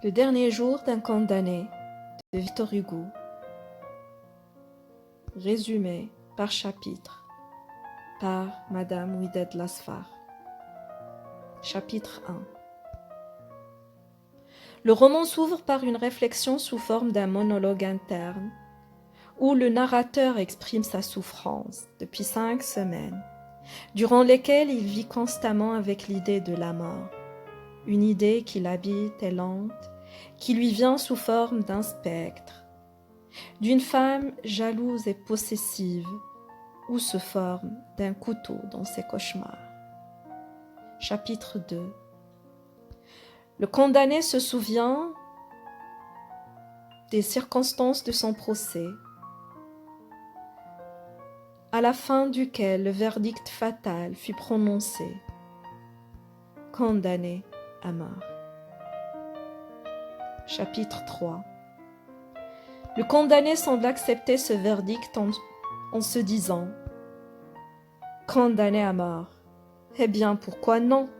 Le dernier jour d'un condamné de Victor Hugo. Résumé par chapitre par Madame Ouidet Lasfar. Chapitre 1. Le roman s'ouvre par une réflexion sous forme d'un monologue interne où le narrateur exprime sa souffrance depuis 5 semaines, durant lesquelles il vit constamment avec l'idée de la mort, une idée qui l'habite et lente, qui lui vient sous forme d'un spectre, d'une femme jalouse et possessive, ou sous forme d'un couteau dans ses cauchemars. Chapitre 2. Le condamné se souvient des circonstances de son procès, à la fin duquel le verdict fatal fut prononcé. Condamné à mort. Chapitre 3. Le condamné semble accepter ce verdict en se disant « Condamné à mort. Eh bien, pourquoi non?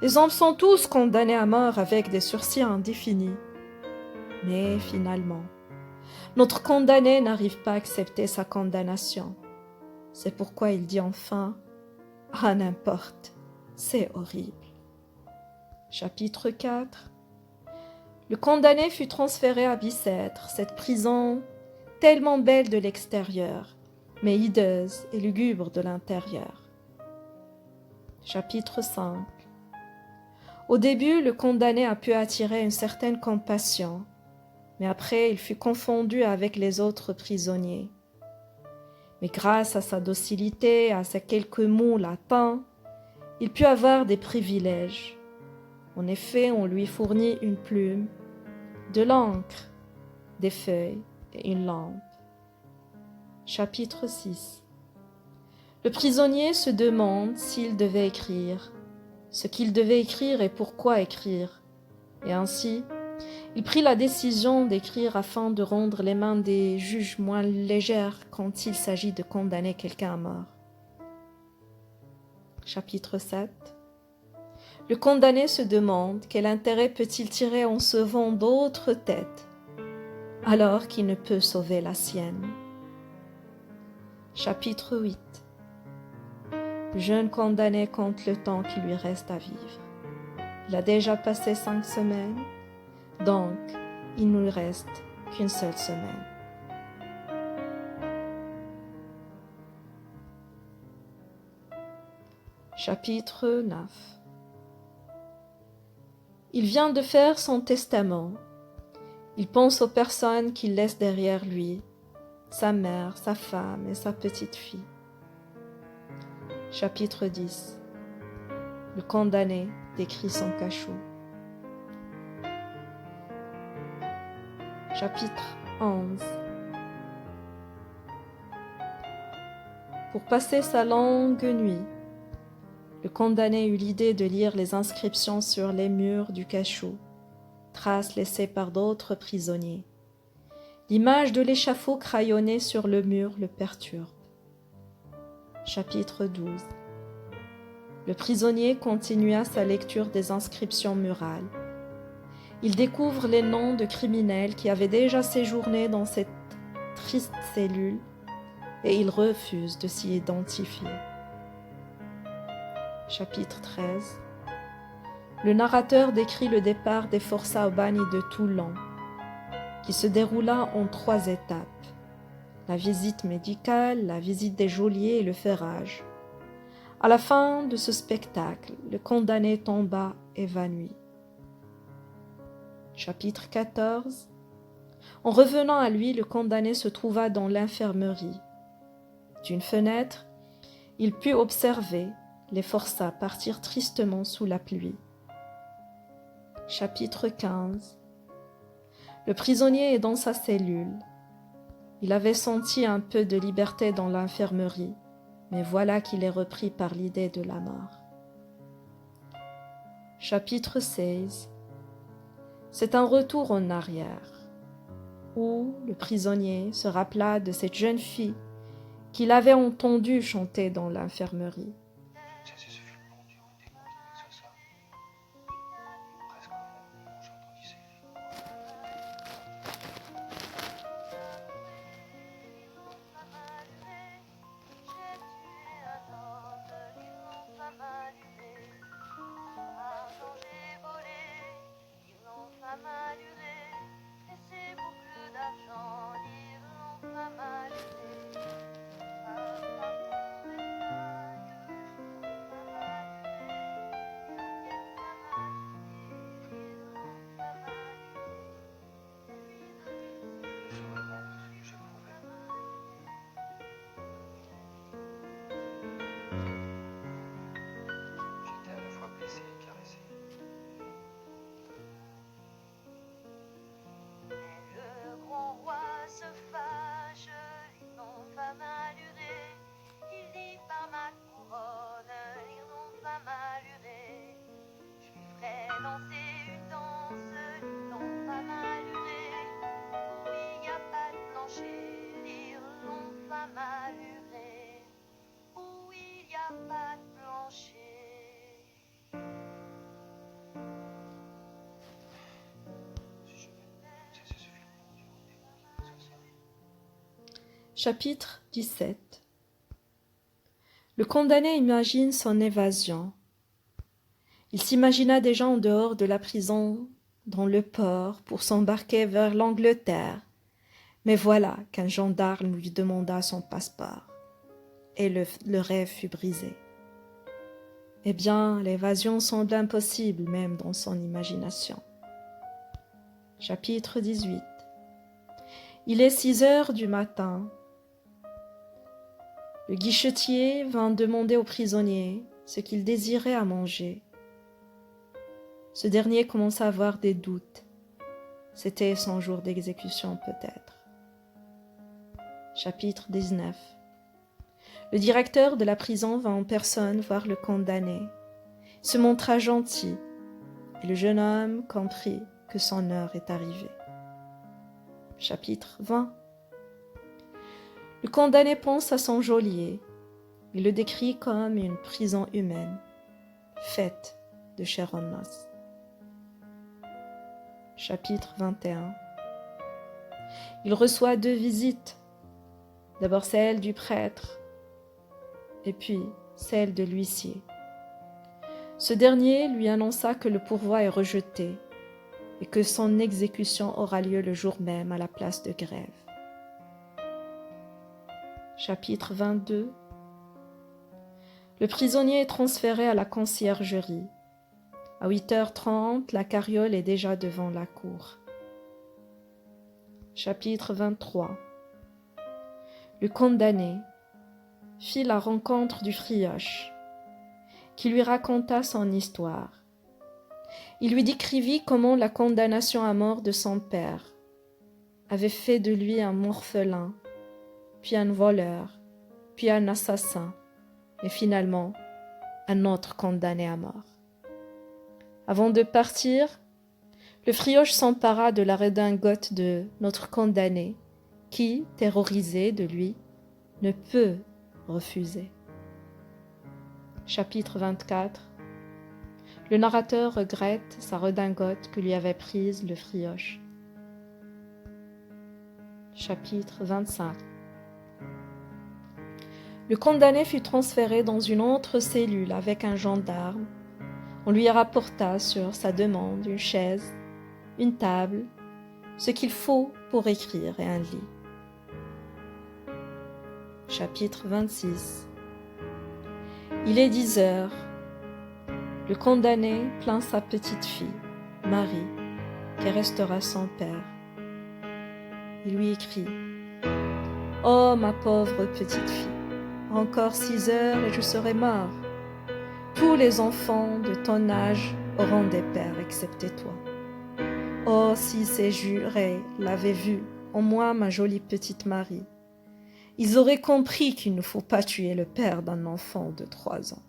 Les hommes sont tous condamnés à mort avec des sursis indéfinis. » Mais finalement, notre condamné n'arrive pas à accepter sa condamnation. C'est pourquoi il dit enfin « Ah, n'importe, c'est horrible. » Chapitre 4. Le condamné fut transféré à Bicêtre, cette prison tellement belle de l'extérieur, mais hideuse et lugubre de l'intérieur. Chapitre 5. Au début, le condamné a pu attirer une certaine compassion, mais après il fut confondu avec les autres prisonniers. Mais grâce à sa docilité, à ses quelques mots latins, il put avoir des privilèges. En effet, on lui fournit une plume, de l'encre, des feuilles et une lampe. Chapitre 6. Le prisonnier se demande s'il devait écrire, ce qu'il devait écrire et pourquoi écrire. Et ainsi, il prit la décision d'écrire afin de rendre les mains des juges moins légères quand il s'agit de condamner quelqu'un à mort. Chapitre 7. Le condamné se demande quel intérêt peut-il tirer en sauvant d'autres têtes, alors qu'il ne peut sauver la sienne. Chapitre 8. Le jeune condamné compte le temps qui lui reste à vivre. Il a déjà passé 5 semaines, donc il ne lui reste qu'une seule semaine. Chapitre 9. Il vient de faire son testament. Il pense aux personnes qu'il laisse derrière lui, sa mère, sa femme et sa petite fille. Chapitre 10. Le condamné décrit son cachot. Chapitre 11. Pour passer sa longue nuit, le condamné eut l'idée de lire les inscriptions sur les murs du cachot, traces laissées par d'autres prisonniers. L'image de l'échafaud crayonné sur le mur le perturbe. Chapitre 12. Le prisonnier continua sa lecture des inscriptions murales. Il découvre les noms de criminels qui avaient déjà séjourné dans cette triste cellule et il refuse de s'y identifier. Chapitre 13. Le narrateur décrit le départ des forçats au bagne de Toulon, qui se déroula en 3 étapes. La visite médicale, la visite des geôliers et le ferrage. À la fin de ce spectacle, le condamné tomba évanoui. Chapitre 14. En revenant à lui, le condamné se trouva dans l'infirmerie. D'une fenêtre, il put observer les forçats partir tristement sous la pluie. Chapitre 15. Le prisonnier est dans sa cellule. Il avait senti un peu de liberté dans l'infirmerie, mais voilà qu'il est repris par l'idée de la mort. Chapitre 16. C'est un retour en arrière, où le prisonnier se rappela de cette jeune fille qu'il avait entendue chanter dans l'infirmerie. C'est ce film, mon Dieu, où t'es, ça. Presque au moment où j'ai entendu ces lignes. Chapitre 17. Le condamné imagine son évasion. Il s'imagina déjà en dehors de la prison, dans le port, pour s'embarquer vers l'Angleterre. Mais voilà qu'un gendarme lui demanda son passeport, et le rêve fut brisé. Eh bien, l'évasion semble impossible même dans son imagination. Chapitre 18. Il est 6 heures du matin. Le guichetier vint demander au prisonnier ce qu'il désirait à manger. Ce dernier commença à avoir des doutes. C'était son jour d'exécution peut-être. Chapitre 19. Le directeur de la prison vint en personne voir le condamné. Il se montra gentil, et le jeune homme comprit que son heure est arrivée. Chapitre 20. Le condamné pense à son geôlier. Il le décrit comme une prison humaine, faite de chair en os. Chapitre 21. Il reçoit 2 visites. D'abord celle du prêtre, et puis celle de l'huissier. Ce dernier lui annonça que le pourvoi est rejeté et que son exécution aura lieu le jour même à la place de Grève. Chapitre 22. Le prisonnier est transféré à la conciergerie. À 8h30, la carriole est déjà devant la cour. Chapitre 23. Le condamné fit la rencontre du Frioche, qui lui raconta son histoire. Il lui décrivit comment la condamnation à mort de son père avait fait de lui un orphelin, puis un voleur, puis un assassin, et finalement un autre condamné à mort. Avant de partir, le Frioche s'empara de la redingote de notre condamné, qui, terrorisé de lui, ne peut refuser. Chapitre 24. Le narrateur regrette sa redingote que lui avait prise le Frioche. Chapitre 25. Le condamné fut transféré dans une autre cellule avec un gendarme. On lui rapporta sur sa demande une chaise, une table, ce qu'il faut pour écrire et un lit. Chapitre 26. Il est 10 heures. Le condamné plaint sa petite fille, Marie, qui restera sans père. Il lui écrit « Oh, ma pauvre petite fille, encore 6 heures et je serai mort. Tous les enfants de ton âge auront des pères, excepté toi. Oh, si ces jurés l'avaient vue, en moi ma jolie petite Marie, ils auraient compris qu'il ne faut pas tuer le père d'un enfant de 3 ans. »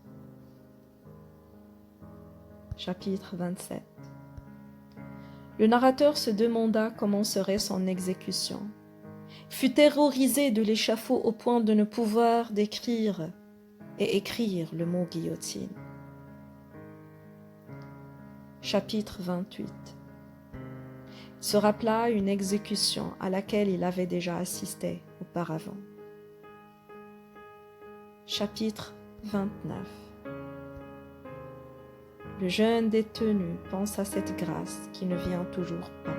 Chapitre 27. Le narrateur se demanda comment serait son exécution. Il fut terrorisé de l'échafaud au point de ne pouvoir décrire et écrire le mot guillotine. Chapitre 28. Il se rappela une exécution à laquelle il avait déjà assisté auparavant. Chapitre 29. Le jeune détenu pense à cette grâce qui ne vient toujours pas,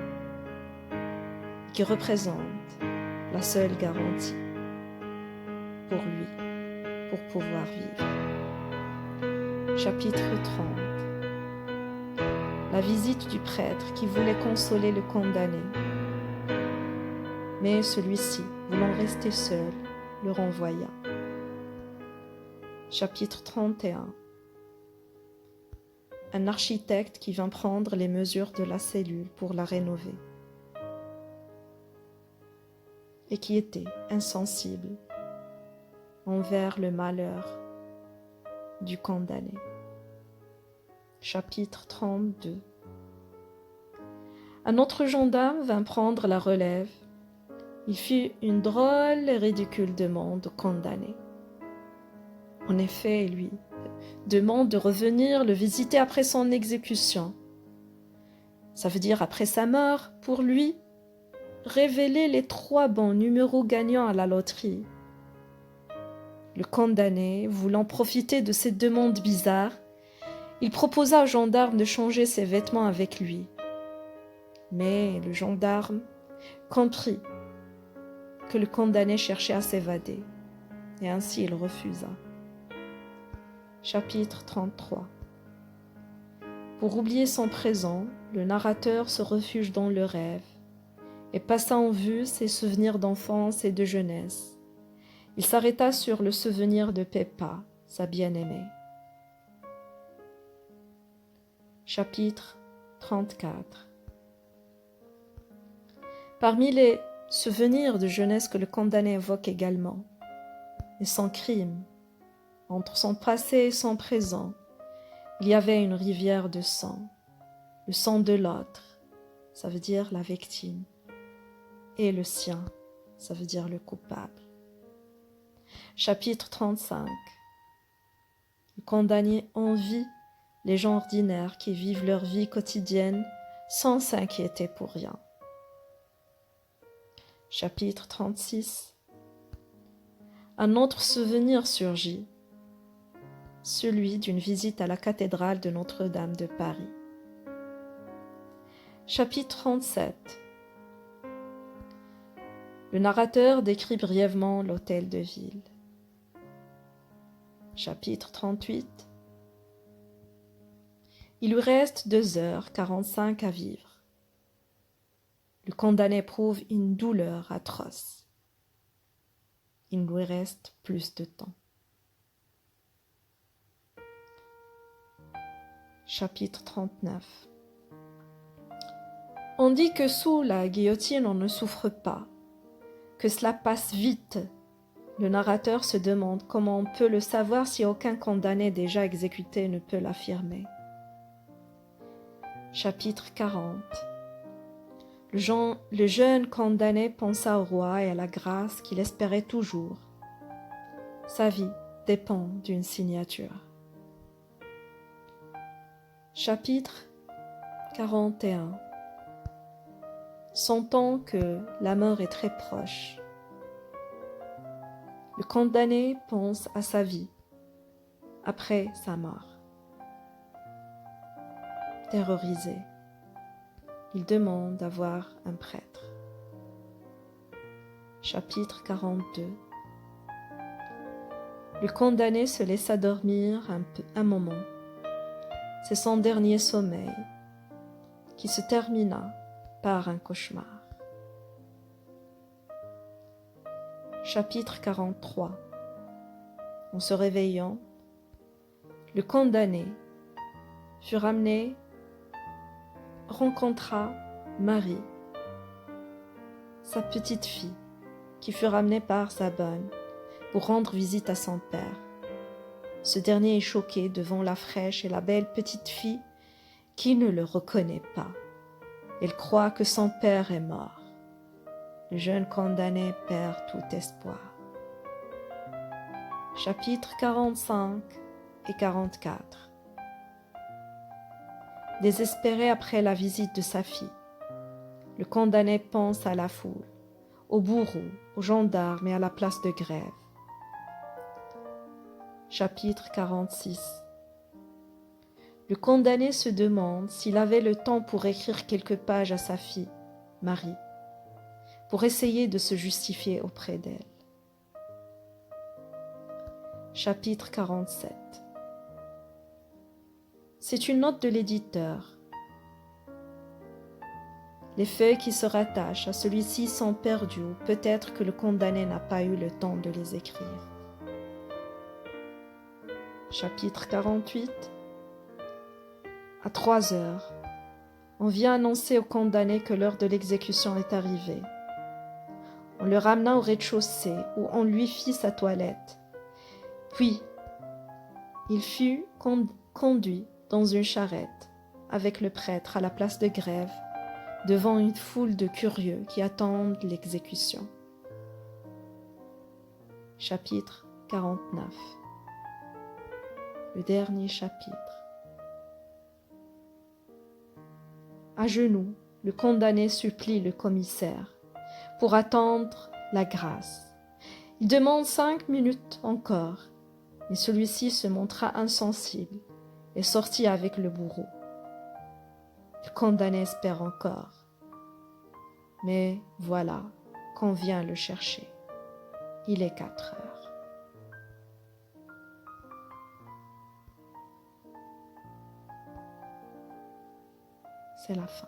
qui représente la seule garantie pour lui, pour pouvoir vivre. Chapitre 30. La visite du prêtre qui voulait consoler le condamné. Mais celui-ci, voulant rester seul, le renvoya. Chapitre 31. Un architecte qui vint prendre les mesures de la cellule pour la rénover et qui était insensible envers le malheur du condamné. Chapitre 32. Un autre gendarme vint prendre la relève. Il fit une drôle et ridicule demande au condamné. En effet, lui demande de revenir le visiter après son exécution. Ça veut dire après sa mort, pour lui. révéler les 3 bons numéros gagnants à la loterie. Le condamné, voulant profiter de cette demande bizarre, il proposa au gendarme de changer ses vêtements avec lui. Mais le gendarme comprit que le condamné cherchait à s'évader, et ainsi il refusa. Chapitre 33. Pour oublier son présent, le narrateur se refuge dans le rêve et passa en vue ses souvenirs d'enfance et de jeunesse. Il s'arrêta sur le souvenir de Peppa, sa bien-aimée. Chapitre 34. Parmi les souvenirs de jeunesse que le condamné évoque également, et son crime, entre son passé et son présent, il y avait une rivière de sang, le sang de l'autre, ça veut dire la victime, et le sien, ça veut dire le coupable. Chapitre 35. Le condamné envie les gens ordinaires qui vivent leur vie quotidienne sans s'inquiéter pour rien. Chapitre 36. Un autre souvenir surgit, celui d'une visite à la cathédrale de Notre-Dame de Paris. Chapitre 37. Le narrateur décrit brièvement l'hôtel de ville. Chapitre 38. Il lui reste 2h45 à vivre. Le condamné éprouve une douleur atroce. Il lui reste plus de temps. Chapitre 39. On dit que sous la guillotine on ne souffre pas, que cela passe vite. Le narrateur se demande comment on peut le savoir si aucun condamné déjà exécuté ne peut l'affirmer. Chapitre 40. Le jeune condamné pensa au roi et à la grâce qu'il espérait toujours. Sa vie dépend d'une signature. Chapitre 41. Sentant que la mort est très proche, le condamné pense à sa vie après sa mort. Terrorisé, il demande à voir un prêtre. Chapitre 42. Le condamné se laissa dormir un moment. C'est son dernier sommeil qui se termina par un cauchemar. Chapitre 43. En se réveillant, le condamné fut ramené, rencontra Marie, sa petite fille, qui fut ramenée par sa bonne pour rendre visite à son père. Ce dernier est choqué devant la fraîche et la belle petite fille qui ne le reconnaît pas. Elle croit que son père est mort. Le jeune condamné perd tout espoir. Chapitres 45 et 44. Désespéré après la visite de sa fille, le condamné pense à la foule, au bourreau, aux gendarmes et à la place de grève. Chapitre 46. Le condamné se demande s'il avait le temps pour écrire quelques pages à sa fille, Marie, pour essayer de se justifier auprès d'elle. Chapitre 47. C'est une note de l'éditeur. Les feuilles qui se rattachent à celui-ci sont perdues ou peut-être que le condamné n'a pas eu le temps de les écrire. Chapitre 48. À 3 heures, on vient annoncer au condamné que l'heure de l'exécution est arrivée. On le ramena au rez-de-chaussée où on lui fit sa toilette. Puis, il fut conduit dans une charrette avec le prêtre à la place de grève devant une foule de curieux qui attendent l'exécution. Chapitre 49. Le dernier chapitre. À genoux, le condamné supplie le commissaire pour attendre la grâce. Il demande 5 minutes encore, mais celui-ci se montra insensible et sortit avec le bourreau. Le condamné espère encore. Mais voilà qu'on vient le chercher. Il est 4 heures. C'est la fin.